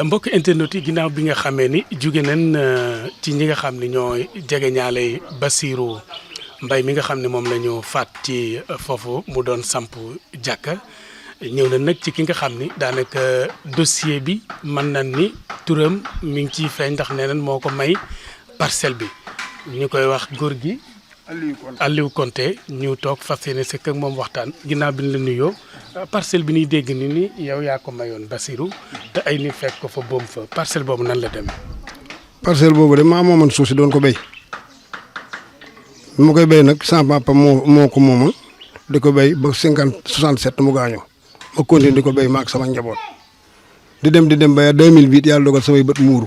mbokk internet yi ginnaaw bi nga xamee ni jóge nañ ci ñi nga xam ne ñooy jege ñaale Bassirou Mbaye mi nga xam ne moom la ñu faat ci foofu mu doon samp jàkka ñëw na nag ci ki nga xam ni daanaka dossier bi mën nañ ni turam mi ngi ciy feeñ ndax nee nañ moo ko may parcelle bi ñu koy wax góor gi Aliou Konté ñu toog fas yéene sekk ak moom waxtaan ginnaaw bi ñu la nuyoo parcelle bi ñuy dégg ni yow yaa ko mayoon Bassirou te ay nit fekk ko fa boom fa parcelle boobu nan la demee. parcelle boobu de maa moomoon suuf si doon ko béy bi ma koy béy nag sama papa moo ko moomoon di ko béy ba 67 mu gaañoo ma continué di ko béy ma ak sama njaboot di dem ba 2008 yàlla dogal samay bët muuru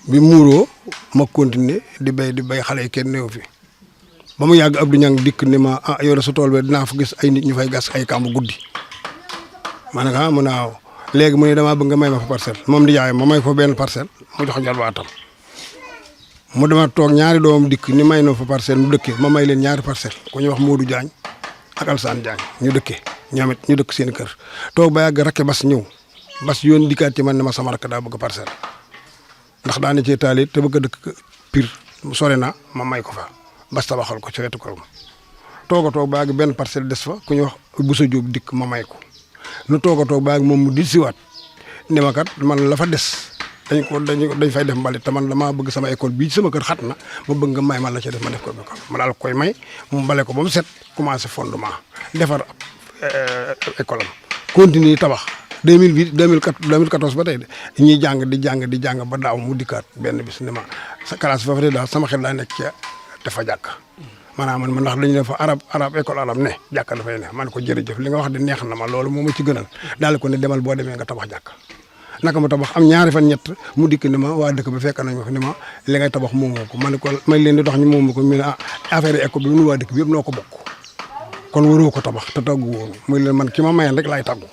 bi muuroo ma continué di béy xale yi kenn néew fi ba mu yàgg Abdou Niang dikk ni ma yow sa tool bi dinaa fa gis ay nit ñu fay gas ay kàmb guddi ma ne ko mu naaw léegi mu ne damaa bëgg nga may ma fa parcelle moom di jaay ma may fa benn parcelle mu jox jarbaatam mu dama toog ñaari doomam dikk ni may na fa parcelle mu dëkkee ma may leen ñaari parcelle ku ñuy wax Modou Diagne ak Alsane Diagne ñu dëkkee ñoom it ñu dëkk seen kër toog ba yàgg rakke bas ñëw bas yoon dikkaat ci man ne ma sama rakk daa bëgg parcelle ndax daa ne ci taali te bëgg a dëkk Pire sore na ma may ko fa bas tabaxal ko ci wetu këram toog a toog ba yàgg benn parcelle des fa ku ñuy wax Boussa Diop dikk ma may ko nu toog a toog ba yàgg moom mu di siwaat ne ma kat man la fa des dañ fay def mbalit te man damaa bëgg sama école bii ci sama kër xat na ma bëgg nga may ma la ci def ma def ko école ma daal koy may mu bale ko ba mu set commencé fondement defar école am continuer tabax 2008 2014 ba tey de ñuy jàng di jàng ba daaw mu dikkaat benn bis ne ma sa classe fa daal sama xel daa nekk ci dafa jàkk maanaam man ndax dañu ne fa arab école arab ne jàkk dafay ne man ko jërëjëf li nga wax di neex na ma loolu moo ma ci gënal daal ko ne demal boo demee nga tabax jàkk naka ma tabax am ñaari fan ñett mu dikk ni ma waa dëkk ba fekk nañ ma fi ni ma li ngay tabax moomoo ko ma ne ko may leen di dox ñu moomu ko mu ne affaire école bi nu waa dëkk bi yëpp noo ko bokk kon waroo ko tabax te taggu woon muy leen man ki ma mayen rek laay taggu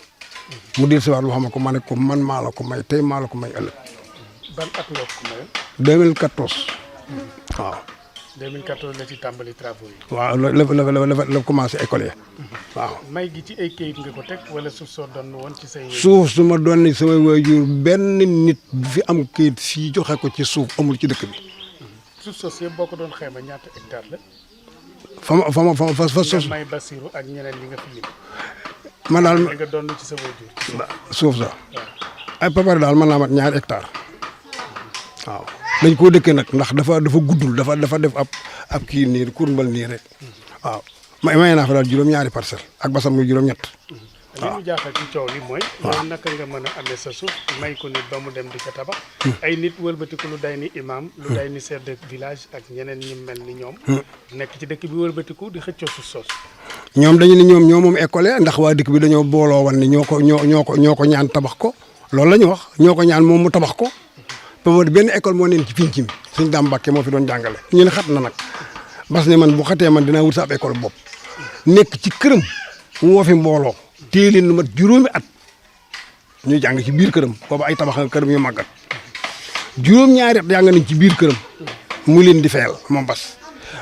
mu dil si waat loo xam ne ko ma ne ko man maa la ko may tey maa la ko may ëllëg. ban at nga ko mayoon. 2014. waaw. 2014 la ci tàmbali travaux yi. waaw la commencé école yi. waaw. may gi ci ay kayit nga ko teg wala suuf soo doon woon ci say. suuf su ma doon ni samay waajur benn nit bu fi am kayit fii joxe ko ci suuf amul ci dëkk bi. suuf soosu yëpp boo ko doon xayma ñaata hectare la. fa nga may Bassirou ak ñeneen ñi nga fi lim. man daal nga doon ci sa waajur. suuf sa ay papare daal mën naa mat ñaari hectare waaw dañ koo dëkkee nag ndax dafa guddul dafa def ab kii nii kurmbal nii rek waaw may naa fa daal juróom-ñaari parcelle ak basam muy juróom-ñett. waaw li ñu jaaxal ci coow li mooy. waaw naka nga mën a amee sa suuf may ko nit ba mu dem di ko tabax. ay nit wëlbatiku lu day ni imam. lu day ni chef de village ak ñeneen ñi mel ni ñoom. nekk ci dëkk bi wëlbatiku di xëccoo suuf soosu. ñoom dañu ne ñoom ñoo moom école ndax waa dëkk bi dañoo booloo wan ni ñoo ko ñaan tabax ko loolu la ñu wax ñoo ko ñaan moom mu tabax ko. ba moo benn école moo neen ci pinc mi suñ daam Mbàkke moo fi doon jàngale ñu ne xat na nag bas ne man bu xatee man dinaa wut sa ab école bopp nekk ci këram woo fi mbooloo téye leen lu mat juróomi at ñuy jàng ci biir këram booba ay tabax nga këram yu màggat juróom-ñaari at jàng nañ ci biir këram mu leen di fayal moom bas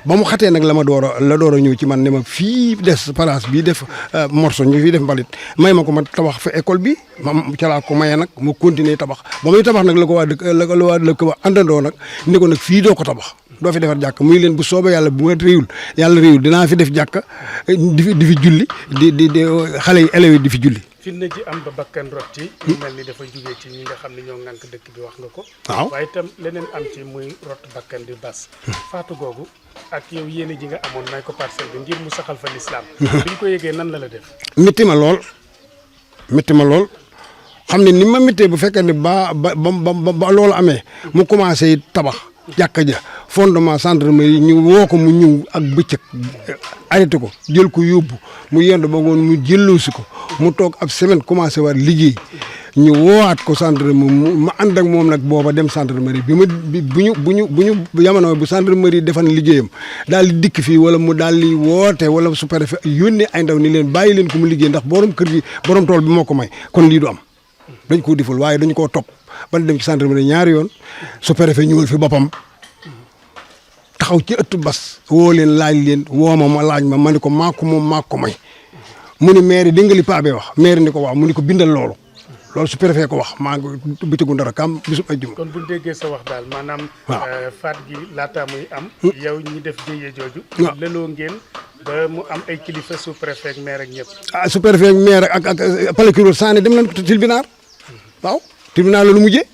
ba mu xatee nag la door a ñëw ci man ne ma fii des place bii def morceau ñu fii def mbalit may ma ko ma tabax fa école bi ma ca laa ko mayee nag mu continuer tabax ba muy tabax nag la ko waa dëkk ba àndandoo nag ni ko nag fii doo ko tabax doo fi defar jàkk muy leen bu soobee yàlla bu ma réewul dinaa fi def jàkk di fi julli di xale yi élèves yi di fi julli. fi na ji am ba bakkan rot ci ñu mel ni dafa jugee ci ñi nga xam ne ñoo ŋànk dëkk bi wax nga ko. waaw waaye itam leneen am ci muy rot bakkan di bas. faatu googu ak yow yéene ji nga amoon may ko parcelle bi ngir mu saxal fa lislaam. bi ñu ko yëgee nan la def. métti ma lool xam ne ni ma méttee bu fekkee ne ba loolu amee mu commencé tabax jàkka ja fondement gendarmerie ñu woo ko mu ñëw ak bëccëg arrêté ko jël ko yóbbu mu yendu ba ngoon mu jëlloosi ko mu toog ab semaine commencé waat liggéey ñu woowaat ko gendarmerie ma ànd ak moom nag booba dem gendarmerie bu ñu jamono bu gendarmerie defan liggéeyam daal di dikk fii wala mu daal di woote wala su préfet yónnee ay ndaw ni leen bàyyi leen ko mu liggéey ndax borom kër gi borom tool bi moo ko may kon lii du am dañ koo defal waaye dañ koo topp ban dem ci gendarmerie ñaari yoon su préfet ñëwal fi boppam taxaw ci ëttu bas woo leen laaj leen woo ma laaj ma ni ko maa ko moom maa ko may mu ni maire dégg nga li paa bee wax maire ni ko waaw mu ni ko bindal loolu loolu su préfet ko wax maa ngi bëccëgu ndara kam bisub ajjuma. kon bu ñu déggee sa wax daal maanaam. faat gi laata muy am. yow ñi def jëye jooju. waaw lëloo ngeen ba mu am ay kilifa sous préfet ak maire ak ñëpp. ah sous préfet ak maire ak procureur Sané dem nañ tribunal waaw tribunal la lu mujjee.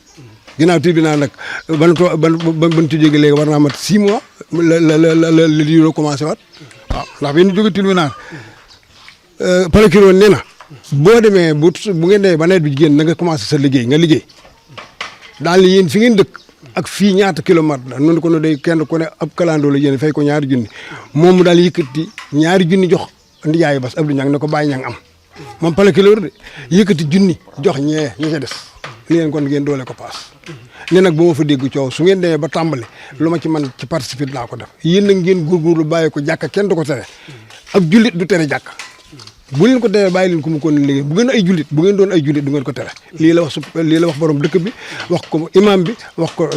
ginnaaw tribunal nag ban ci jógee léegi war naa mat 6 mois la lii loo commencé waat waaw ndax bi ñu jógee tribunal procureur nee na boo demee bu ngeen demee ba nawet bi génn na nga commencé sa liggéey nga liggéey daal ni yéen fi ngeen dëkk ak fii ñaata kilomètre la noonu ko no day kenn ku ne ab kalandoo la yéen fay ko ñaari junni moom mu daal yëkkati ñaari junni jox ndijaayu bas Abdou Niang ne ko bàyyi ñang am moom procureur de yëkkati junni jox ñee ñi ca des li ngeen kon ngeen doole ko paas ne nag bu ma fa dégg coow su ngeen demee ba tàmbali lu ma ci man ci participer naa ko def yéen nag ngeen góorgóorlu bàyyi ko jàkka kenn du ko tere ab jullit du tere jàkka bu leen ko teree bàyyi leen ko mu kon liggéey bu ngeen ay jullit bu ngeen doon ay jullit du ngeen ko tere lii la wax borom dëkk bi wax ko imam bi wax ko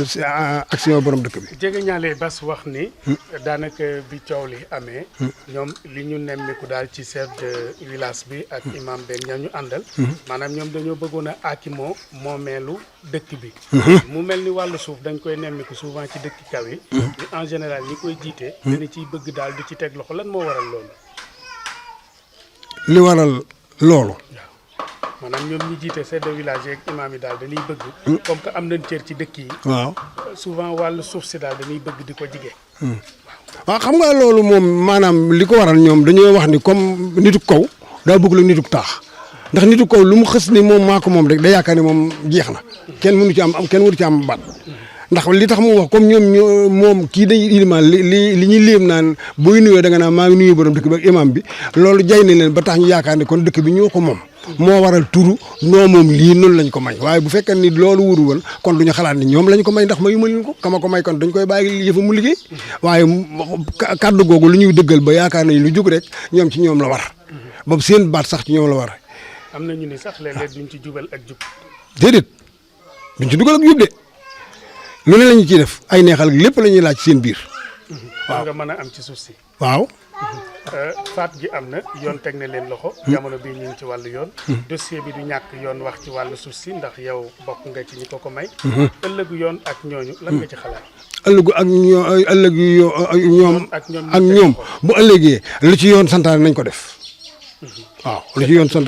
action borom dëkk bi. jege ñaale bas wax ni. daanaka bi coow li amee. ñoom li ñu nemmiku daal ci chef de village bi ak imam benn ña ñu àndal. maanaam ñoom dañoo bëggoon a aakimoo moomeelu dëkk bi. mu mel ni wàllu suuf dañ koy nemmiku souvent ci dëkk kaw yi. en général ñi koy jiite. dañu ciy bëgg daal di ci teg loxo lan moo waral loolu. li waral loolu. maanaam ñoom ñi jiite chef de village yeeg imam yi daal dañuy bëgg. comme que am nañ cër ci dëkk yi. waaw souvent wàllu suuf si daal dañuy bëgg di ko jige. waaw xam nga loolu moom maanaam li ko waral ñoom dañoo wax ni comme nitu kaw daa bëgg la nitu taax ndax nitu kaw lu mu xës ni moom maa ko moom rek day yaakaar ni moom jeex na kenn mënu ci am kenn waru ci am baat. ndax li tax mu wax comme ñoom moom kii dañuy ilimaan li ñuy léem naan booy nuyoo da nga naan maa ngi nuyu borom dëkk bi ak imam bi loolu jay na leen ba tax ñu yaakaar ne kon dëkk bi ñoo ko moom moo waral turu noo moom lii noonu lañ ko may waaye bu fekkee ni loolu wuru woon kon duñu xalaat ni ñoom lañ ko may ndax mayu ma leen ko kama ko may kon dañ koy bàyyi yëfa mu liggéey waaye kàddu googu lu ñuy dëggal ba yaakaar nañ lu jug rek ñoom ci ñoom la war boobu seen baat sax ci ñoom la war. am na ñu ni sax léeg-léeg duñ ci jubal ak jub. déedéet duñ ci dugal ak jub de. lu ne la ñu ciy def ay neexal lépp la ñuy laaj ci seen biir. waaw nga mën a am ci suuf si. waaw. faat gi am na yoon teg na leen loxo. jamono bii ñu ngi ci wàllu yoon. dossier bi du ñàkk yoon wax ci wàllu suuf si ndax yow bokk nga ci ñi ko may. ëllëgu yoon ak ñooñu lan nga ci xalaat. ëllëgu ak ñoom ak ñoom bu ëllëgee lu ci yoon santaane nañ ko def. waaw lu ci yoon sant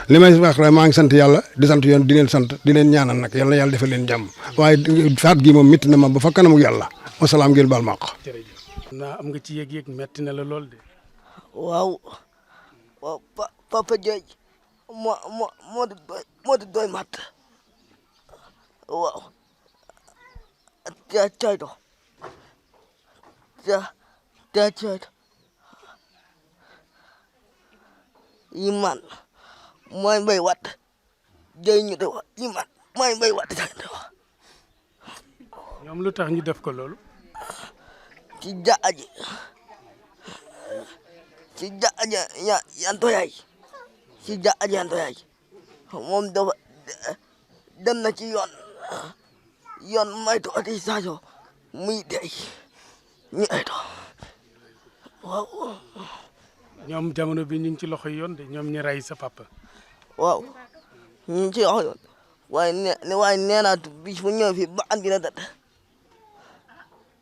li may wax rek maa ngi sant yàlla di sant yoon di leen sant di leen ñaanal nag yal na yàlla defal leen jàmm waaye faat gi moom métti na ma ba fa kanamu yàlla wasalaam ngeen baal ma àq. jërëjëf naa am nga ci yëg-yëg métti na la lool de. waaw Papa Dieye moo di doy mat waaw cayto Iman mooy mbay wat jëy ñu de wax Iman mooy mbay wat jëy de wax. ñoom lu tax ñu def ko loolu. ci jaaji yanto yaay ci jaaji yanto yaay moom dafa dem na ci yoon maytu autorisation muy dey ñu ayto waaw. ñoom jamono bi ñu ngi ci loxo yoon de ñoom ñi rey sa papa. waaw ñu ngi ci loxo yoon waaye nee naa bis bu ñëw fii ba am dina dat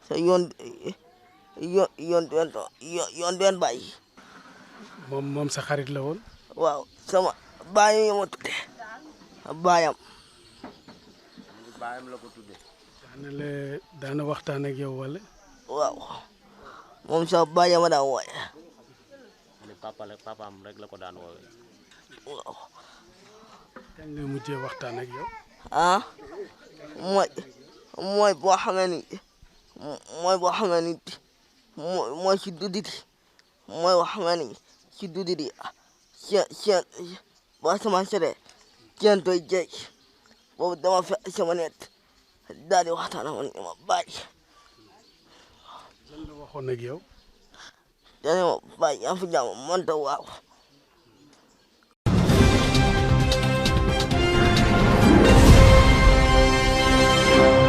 sa yoon den bàyyi. moom sa xarit la woon. waaw sama baay ma tudde baayam. la ko tudde. daana waxtaan ak yow wala. waaw moom sax baayam ma daan wooye. papaam rek la ko daan woowee. waaw. kañ la mujjee waxtaan ak yow. mooy boo xamee ni mooy ci duditi mooy boo xamee ni ci duditi seen boo sama sere seen toy jeey boobu dama fe sama net daal di waxtaan ak man ma bàyyi. lan la waxoon ak yow. dane ma bàyyi yaa fi jàmm mënta waaw.